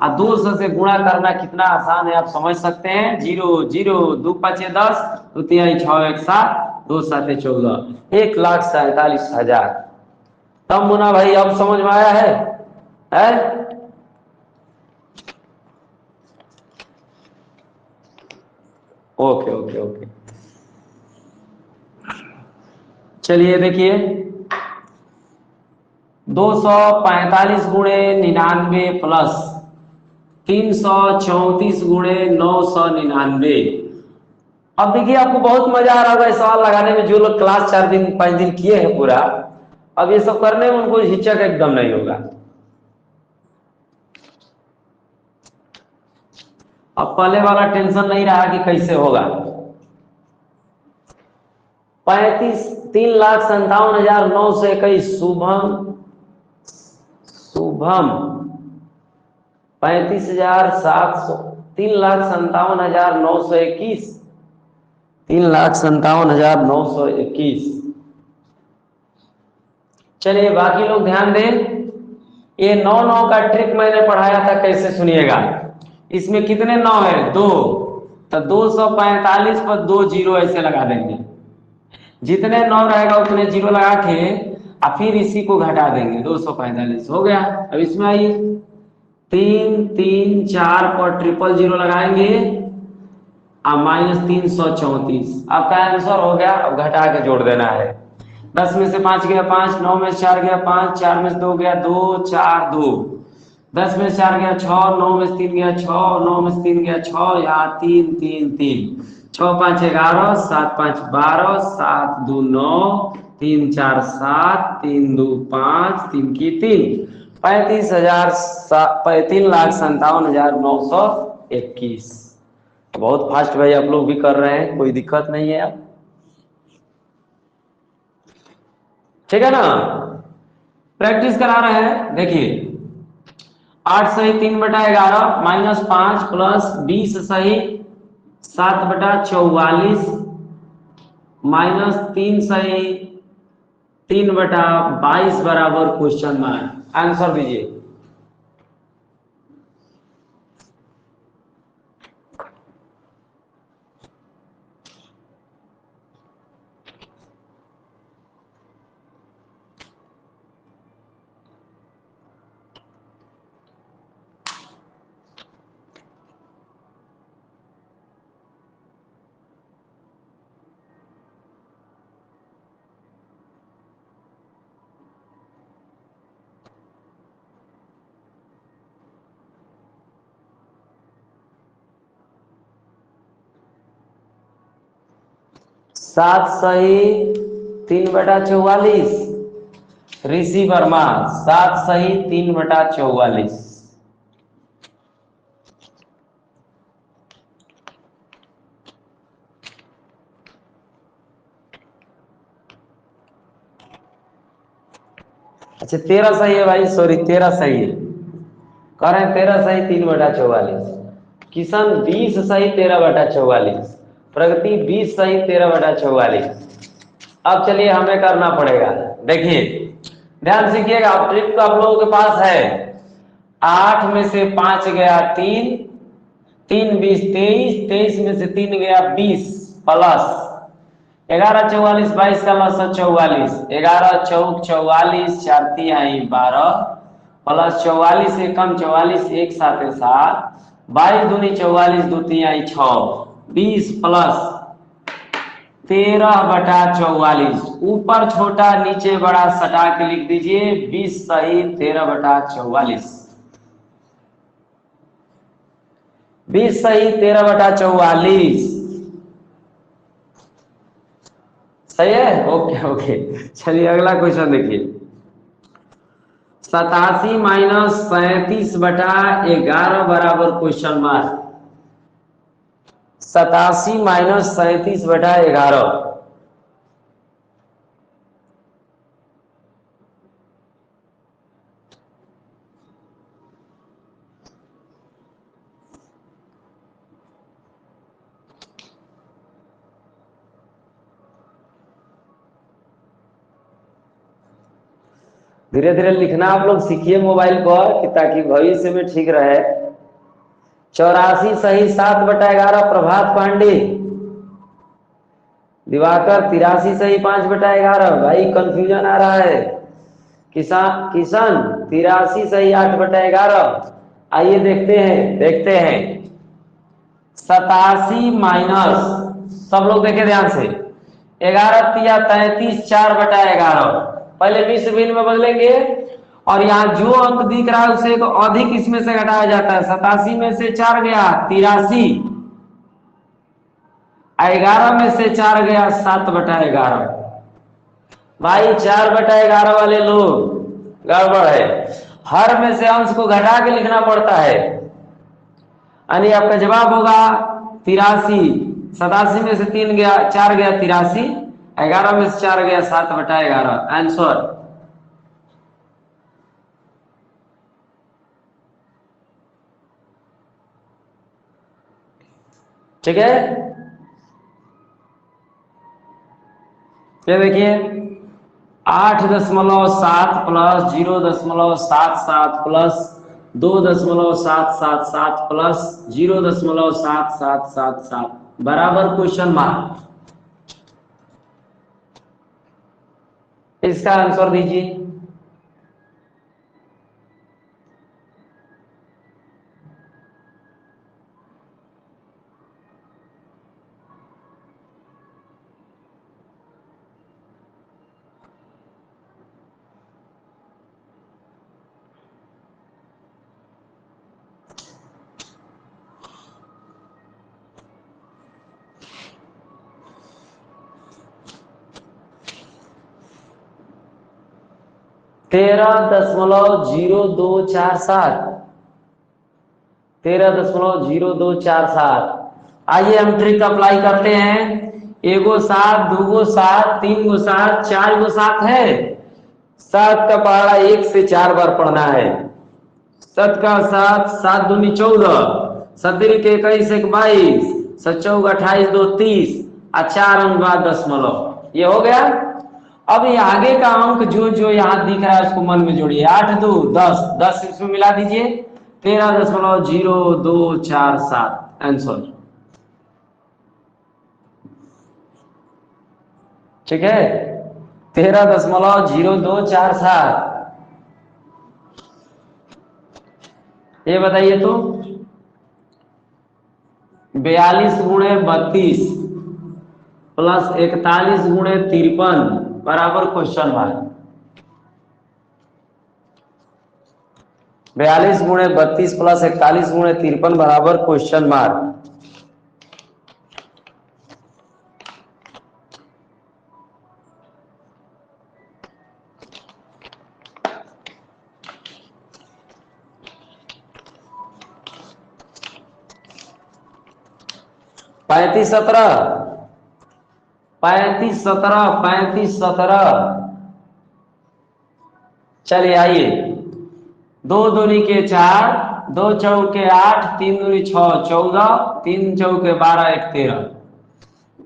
S1: और 200 से गुणा करना कितना आसान है आप समझ सकते हैं। 0 0 2 5 10, 2 3 6 1 7, 2 7 14, 1,47,000। तब मुन्ना भाई अब समझ में आया है? ओके ओके ओके, चलिए देखिए, 245 गुणे 99 प्लस 334 गुणे 999। अब देखिए आपको बहुत मजा आ रहा होगा इस सवाल लगाने में, जो लोग क्लास 4 दिन 5 दिन किए हैं पूरा, अब ये सब करने में उनको हिचक एकदम नहीं होगा। अब पहले वाला टेंशन नहीं रहा कि कैसे होगा। 3,57,921 शुभम, शुभम 35,700, 3,57,921, 3,57,921। चलिए बाकी लोग ध्यान दें, ये 9 9 का ट्रिक मैंने पढ़ाया था, कैसे सुनिएगा। इसमें कितने 9 है? 2, तो 245 पर 2 जीरो ऐसे लगा देंगे, जितने 9 रहेगा उतने जीरो लगा के और फिर इसी को घटा देंगे, 245 हो गया। अब इसमें आइए, 3 3 4 पर 000 लगाएंगे और -334, आपका आंसर हो गया। अब घटा के जोड़ देना है। 10 में से 5 गया 5, 9 में से 4 गया 5, 4 में से 2 गया 2, 4 2, 10 में से 4 गया 6, 9 में से 3 गया 6, 9 में से 3 गया 6, यहाँ 3 3 3, 6 5 11, 7 5 12, 7 2 9, 3 4 7, 3 2 5, 3 की 3, 3,57,921। बहुत फास्ट भाई आप लोग भी कर रहे हैं, कोई दिक्कत नहीं है। अब ठीक है ना, प्रैक्टिस करा रहे हैं। देखिए 8 सही 3/11 -5 प्लस 20 सही 7/44 -3 सही 3/22 बराबर क्वेश्चन मार्क। आंसर दीजिए। सात सही 3/44, ऋषि वर्मा 7 सही 3/44। अच्छा 13 सही है भाई, सॉरी 13 सही है, कह रहे हैं 13 सही 3/44। किशन 20 सही 13/44, प्रगति 20 सही 13/44। अब चलिए हमें करना पड़ेगा। देखिए ध्यान सीखिएगा, अब ट्रिक तो आप लोगों के पास है। 8 में से 5 गया 3, 3 20 23, 23 में से 3 गया 20 प्लस 11 44 22 का लसा 44, 11 चौक 44, 4 तिहाई 12 प्लस 44 एकम 44 एक साथ 7, 22 दूनी 44, 2 तिहाई 6, 20 प्लस 13/44, ऊपर छोटा नीचे बड़ा सटा के लिख दीजिए, 20 सही 13/44, 20 सही 13/44। सही है, ओके ओके। चलिए अगला क्वेश्चन देखिए, 87 - 37/11 बराबर क्वेश्चन मार्क। 87 - 37/11। धीरे धीरे लिखना आप लोग सीखिए मोबाइल पर कि ताकि भविष्य में ठीक रहे। 84 सही 7/11 प्रभात पांडे। दिवाकर 83 सही 5/11। भाई कंफ्यूजन आ रहा है। किसान 83 सही 8/11। आइए देखते हैं 87 माइनस, सब लोग देखे ध्यान से, 11 तिया 33 4/11। पहले मिश्र भिन्न में बदलेंगे और यहाँ जो अंक दिख रहा है उसे अधिक इसमें से घटाया जाता है। 87 में से 4 गया 83, 11 में से 4 गया 7/11। भाई 4/11 वाले लोग गड़बड़ है, हर में से अंश को घटा के लिखना पड़ता है। यानी आपका जवाब होगा 83। 87 में से 3 गया 4 गया 83, 11 में से 4 गया 7/11। आंसर ठीक है। ये देखिए 8.7 प्लस 0.77 प्लस 2.777 प्लस 0.7777 बराबर क्वेश्चन मार्क। इसका आंसर दीजिए। तेरह 13.0247। आइए हम ट्रिक अप्लाई करते हैं। एगो 7 दूगो 7 तीन गो 7 4 गो 7 है। 7 का पहाड़ा 1 से 4 बार पढ़ना है। 7 का 7 7 दूनी 14, 7 के 21 1 22, 7 चौक 28 2 30 और 4 अंक बाद दशमलव। ये हो गया। अब ये आगे का अंक जो जो यहाँ दिख रहा है उसको मन में जोड़िए। 8 2 10, 10 इसमें मिला दीजिए। 13.0247 आंसर। ठीक है 13.0247। ये बताइए तो 42 गुणे 32 प्लस 41 गुणे 53 बराबर क्वेश्चन मार्क। 42 गुणे 32 प्लस 41 गुणे 53 बराबर क्वेश्चन मार्क। पैंतीस 17। चलिए आइए 2 दूनी के 4, 2 चौके 8, 3 दूनी 6 14, 3 चौके 12 1 13,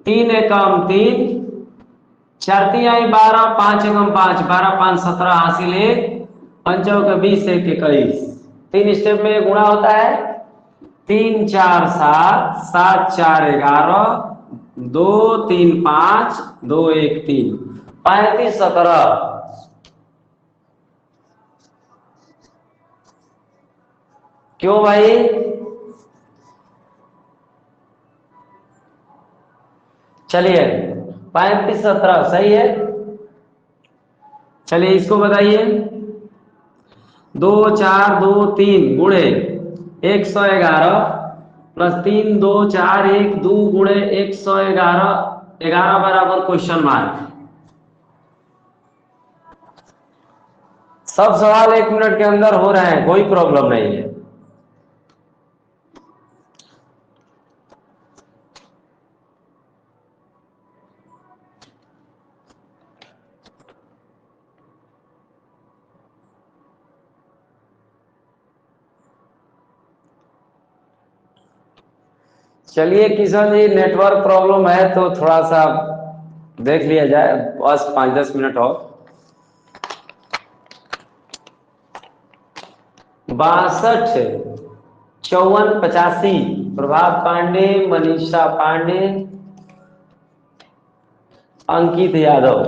S1: 3 एकम 3, 4 3 12, 5 एकम 5 12 5 17 हासिल 1, 5 चौके 20 1 21। 3 स्टेप में गुणा होता है। 3 4 7, 7 4 11, 2 3 5, 2 1 3, 35 17। क्यों भाई? चलिए 35 17 सही है। चलिए इसको बताइए। 2 4 2 3 गुणे 111 प्लस 3 2 4 1 2 गुणे 111 11 बराबर क्वेश्चन मार्क। सब सवाल 1 मिनट के अंदर हो रहे हैं, कोई प्रॉब्लम नहीं है। चलिए किशन जी नेटवर्क प्रॉब्लम है तो थोड़ा सा देख लिया जाए, बस 5-10 मिनट और। 62 54 85। प्रभात पांडे, मनीषा पांडे, अंकित यादव,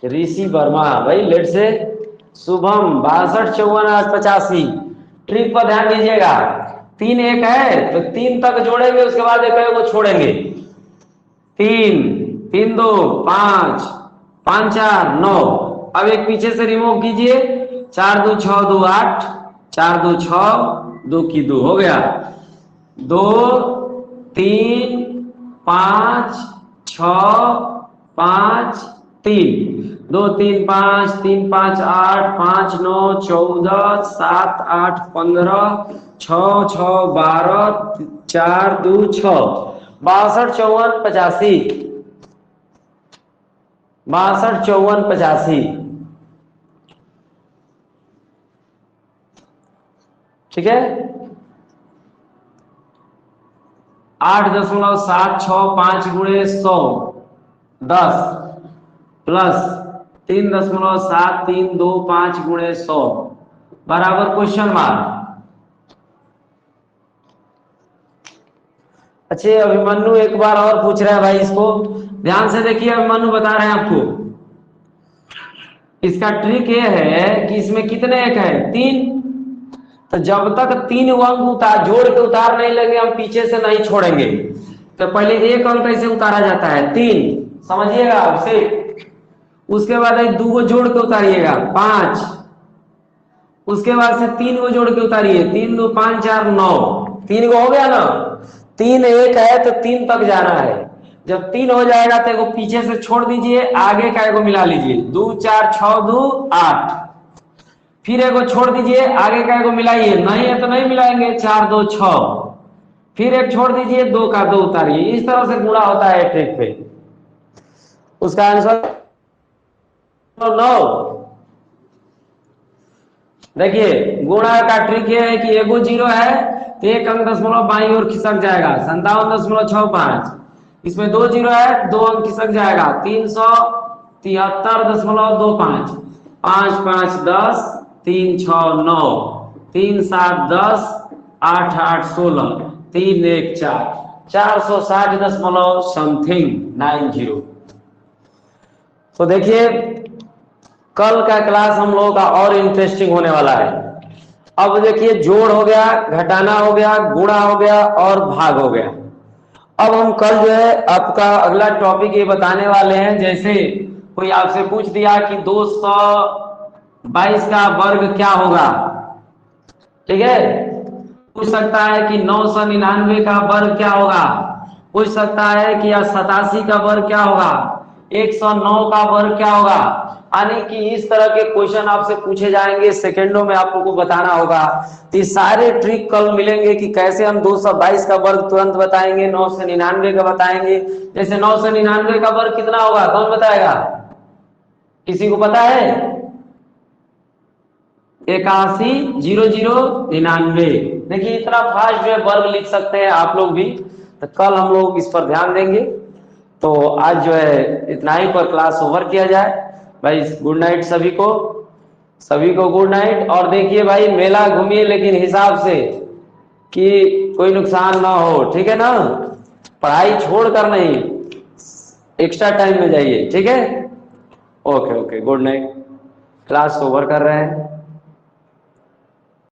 S1: ऋषि वर्मा। भाई लेट से शुभम 62 54 8 85। ट्रिक पर ध्यान दीजिएगा, 3 1 है तो 3 तक जोड़ेंगे, उसके बाद एक को छोड़ेंगे। 3 3 2 5 5 4 9। अब एक पीछे से रिमूव कीजिए, 4 2 6 2 8, 4 2 6 2 की 2 हो गया। 2 3 5 6 5 3, 2 3 5 3 5 8 5 9 14 7 8 15 6 6 12 4 2 6। 62 54 85। 62 54 85। ठीक है। 8.765 गुणे 100 10 प्लस 3.725 गुणे 100 बराबर क्वेश्चन मार्क। अच्छे अभिमन्यु एक बार और पूछ रहा है भाई, इसको ध्यान से देखिए। अभिमन्यु बता रहे हैं आपको, इसका ट्रिक ये है कि इसमें कितने एक है 3, तो जब तक 3 अंक उतार जोड़ के उतार नहीं लगे हम पीछे से नहीं छोड़ेंगे। तो पहले एक अंक कैसे उतारा जाता है 3, समझिएगा आपसे। उसके बाद 2 को जोड़ के उतारिएगा 5, उसके बाद से 3 को जोड़ के उतारिए 3 2 5 4 9। 3 को हो गया ना, 3 1 है तो 3 तक जाना है। जब 3 हो जाएगा तो एगो पीछे से छोड़ दीजिए, आगे का एगो मिला लीजिए। 2 4 6 2 8, फिर एगो छोड़ दीजिए, आगे का एगो मिलाइए, नहीं है तो नहीं मिलाएंगे। 4 2 6, फिर एक छोड़ दीजिए, 2 का 2 उतारिए। इस तरह से गुणा होता है ट्रिक पे। उसका आंसर 9। देखिए गुणा का ट्रिक ये है कि एगो 0 है तो एक अंक दशमलव बाईं ओर खिसक जाएगा 57.65। इसमें 2 0 है, 2 अंक खिसक जाएगा 373.25। 5 5 10, 3 6 9, 3 7 10, 8 8 16, 3 1 4, 460 दशमलव समथिंग 90। तो देखिए कल का क्लास हम लोगों का और इंटरेस्टिंग होने वाला है। अब देखिए जोड़ हो गया, घटाना हो गया, गुणा हो गया और भाग हो गया। अब हम कल जो है आपका अगला टॉपिक ये बताने वाले हैं। जैसे कोई आपसे पूछ दिया कि 222 का वर्ग क्या होगा, ठीक है। पूछ सकता है कि 999 का वर्ग क्या होगा, पूछ सकता है कि 87 का वर्ग क्या होगा, 109 का वर्ग क्या होगा। यानी कि इस तरह के क्वेश्चन आपसे पूछे जाएंगे, सेकंडों में आप लोगों को बताना होगा। तो सारे ट्रिक कल मिलेंगे कि कैसे हम 222 का वर्ग तुरंत बताएंगे, 999 का बताएंगे। जैसे 999 का वर्ग कितना होगा, कौन बताएगा, किसी को पता है? 810099। देखिए इतना फास्ट जो है वर्ग लिख सकते हैं आप लोग भी। तो कल हम लोग इस पर ध्यान देंगे। तो आज जो है इतना ही पर क्लास ओवर किया जाए। भाई गुड नाइट सभी को गुड नाइट। और देखिए भाई मेला घूमिए लेकिन हिसाब से, कि कोई नुकसान ना हो, ठीक है ना। पढ़ाई छोड़ कर नहीं, एक्स्ट्रा टाइम में जाइए, ठीक है। Okay okay good night. Class over कर रहे हैं।